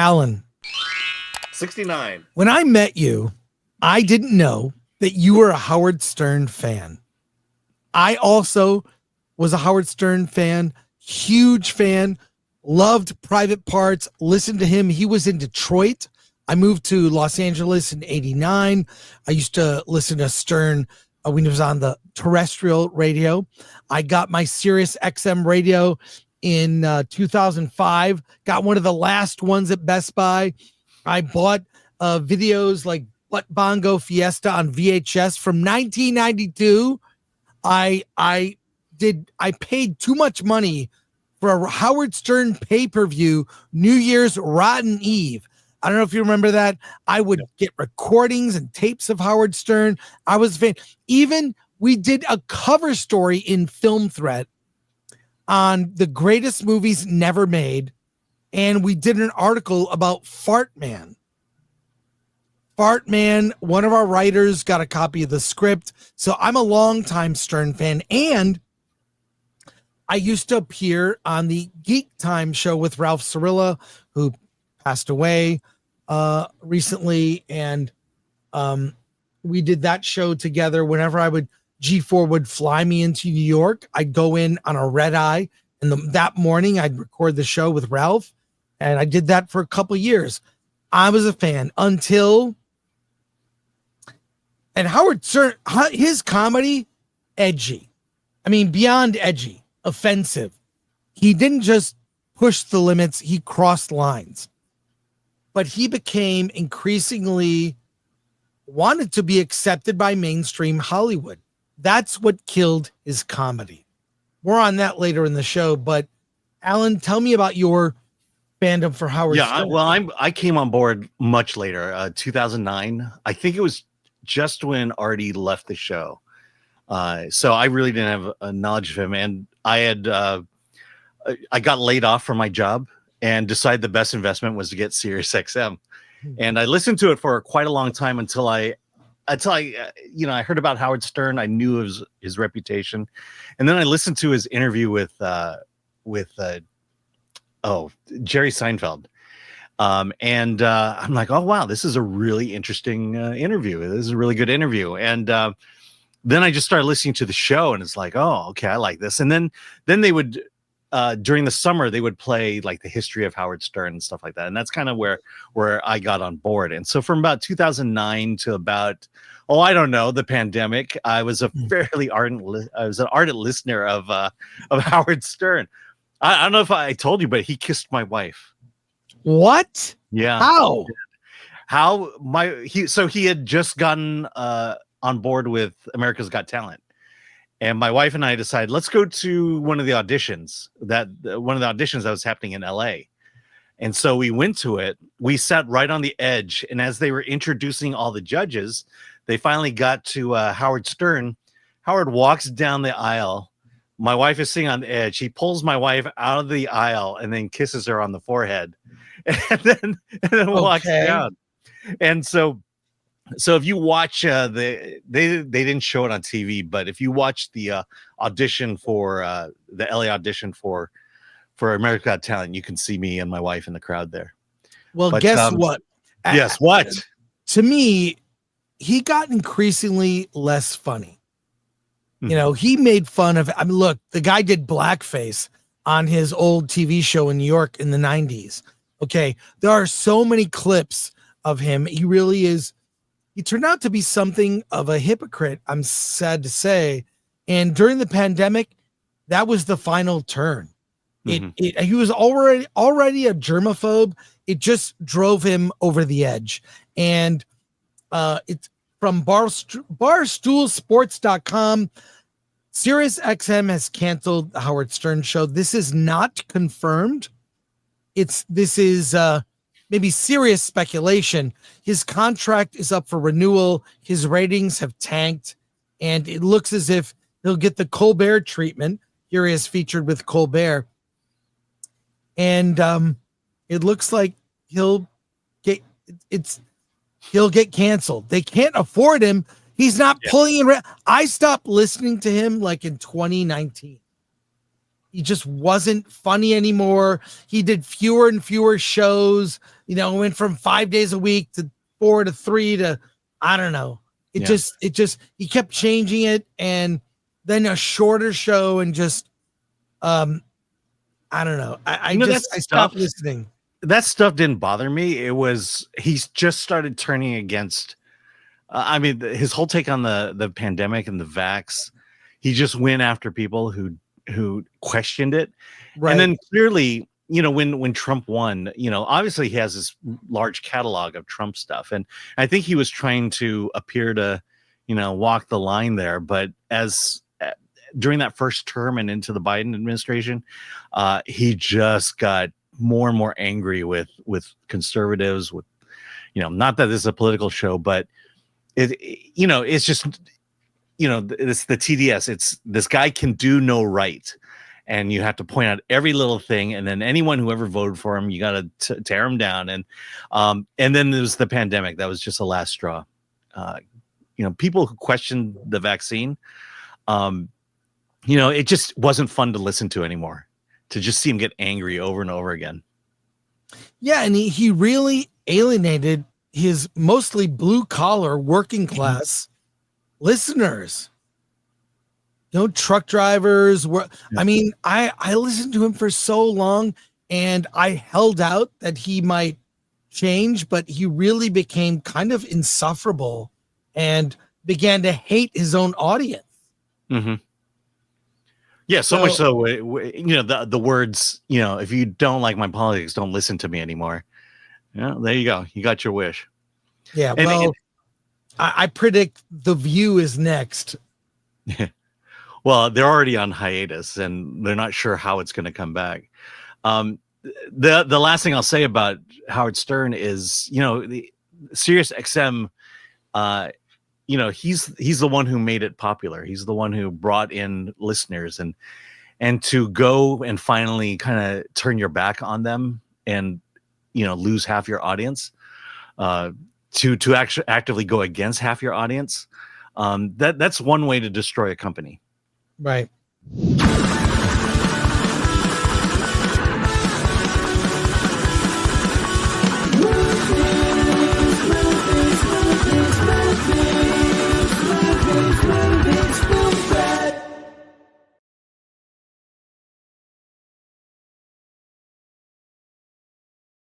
Alan. 69. When I met you, I didn't know that you were a Howard Stern fan. I also was a Howard Stern fan, huge fan, loved Private Parts, listened to him. He was in Detroit. I moved to Los Angeles in 89. I used to listen to Stern when he was on the terrestrial radio. I got my SiriusXM radio in 2005, got one of the last ones at Best Buy. I bought videos like Butt Bongo Fiesta on VHS from 1992. I paid too much money for a Howard Stern pay-per-view, New Year's Rotten Eve. I don't know if you remember that. I would get recordings and tapes of Howard Stern. I was a fan. Even we did a cover story in Film Threat on the greatest movies never made. And we did an article about Fart Man. Fart Man, one of our writers got a copy of the script. So I'm a longtime Stern fan. And I used to appear on the Geek Time show with Ralph Cirilla, who passed away recently. And we did that show together. Whenever G4 would fly me into New York, I'd go in on a red eye. And that morning I'd record the show with Ralph. And I did that for a couple years. I was a fan until, and Howard Stern, his comedy, edgy. I mean, beyond edgy, offensive. He didn't just push the limits, he crossed lines. But he became increasingly wanted to be accepted by mainstream Hollywood. That's what killed his comedy. More on that later in the show. But Alan, tell me about your fandom for Howard Stern. Well, I came on board much later, 2009. I think it was just when Artie left the show. So I really didn't have a knowledge of him. And I got laid off from my job and decided the best investment was to get SiriusXM. And I listened to it for quite a long time until I heard about Howard Stern. I knew his reputation. And then I listened to his interview with Jerry Seinfeld. And I'm like, oh, wow, this is a really interesting interview. This is a really good interview. And then I just started listening to the show and it's like, oh, okay, I like this. And then they would, during the summer, they would play like the history of Howard Stern and stuff like that. And that's kind of where I got on board. And so from about 2009 to about, the pandemic, I was a fairly ardent listener of Howard Stern. I don't know if I told you, but he kissed my wife. What? Yeah. How? He had just gotten on board with America's Got Talent. And my wife and I decided, let's go to one of the auditions that was happening in LA. And so we went to it. We sat right on the edge. And as they were introducing all the judges, they finally got to Howard Stern. Howard walks down the aisle. My wife is sitting on the edge. He pulls my wife out of the aisle and then kisses her on the forehead, and then walks down. And so if you watch they didn't show it on TV, but if you watch the audition for the LA audition for America's Got Talent, you can see me and my wife in the crowd there. Well, guess what? Yes, what? To me, he got increasingly less funny. You know, he made fun of, look, the guy did blackface on his old TV show in New York in the 90s. Okay. There are so many clips of him. He really is. He turned out to be something of a hypocrite, I'm sad to say. And during the pandemic, that was the final turn. He was already a germaphobe. It just drove him over the edge. And it's from barstoolsports.com. SiriusXM has canceled the Howard Stern show. This is not confirmed. This is maybe serious speculation. His contract is up for renewal. His ratings have tanked, and it looks as if he'll get the Colbert treatment. Here he is featured with Colbert, and it looks like he'll get canceled. They can't afford him. He's not pulling in. I stopped listening to him like in 2019. He just wasn't funny anymore. He did fewer and fewer shows, went from 5 days a week to 4 to 3 to, I don't know. He kept changing it, and then a shorter show, and just, I don't know. I stopped listening. That stuff didn't bother me. He's just started turning against, his whole take on the pandemic and the vax, he just went after people who questioned it. Right. And then clearly, when Trump won, obviously he has this large catalog of Trump stuff. And I think he was trying to appear to, walk the line there. But during that first term and into the Biden administration, he just got more and more angry with conservatives, with, not that this is a political show, but it's just, it's the TDS. It's this guy can do no right. And you have to point out every little thing. And then anyone who ever voted for him, you got to tear him down. And then there's the pandemic. That was just the last straw. People who questioned the vaccine, it just wasn't fun to listen to anymore, to just see him get angry over and over again. Yeah. And he really alienated his mostly blue collar working class listeners. Truck drivers were, I listened to him for so long, and I held out that he might change, but he really became kind of insufferable and began to hate his own audience. Mm-hmm. Yeah, so much so, the words, if you don't like my politics, don't listen to me anymore. Yeah, there you go. You got your wish. Yeah, I predict The View is next. Well, they're already on hiatus, and they're not sure how it's going to come back. The last thing I'll say about Howard Stern is, the SiriusXM, he's the one who made it popular. He's the one who brought in listeners, and to go and finally kind of turn your back on them and, lose half your audience, to actually actively go against half your audience. That's one way to destroy a company. Right.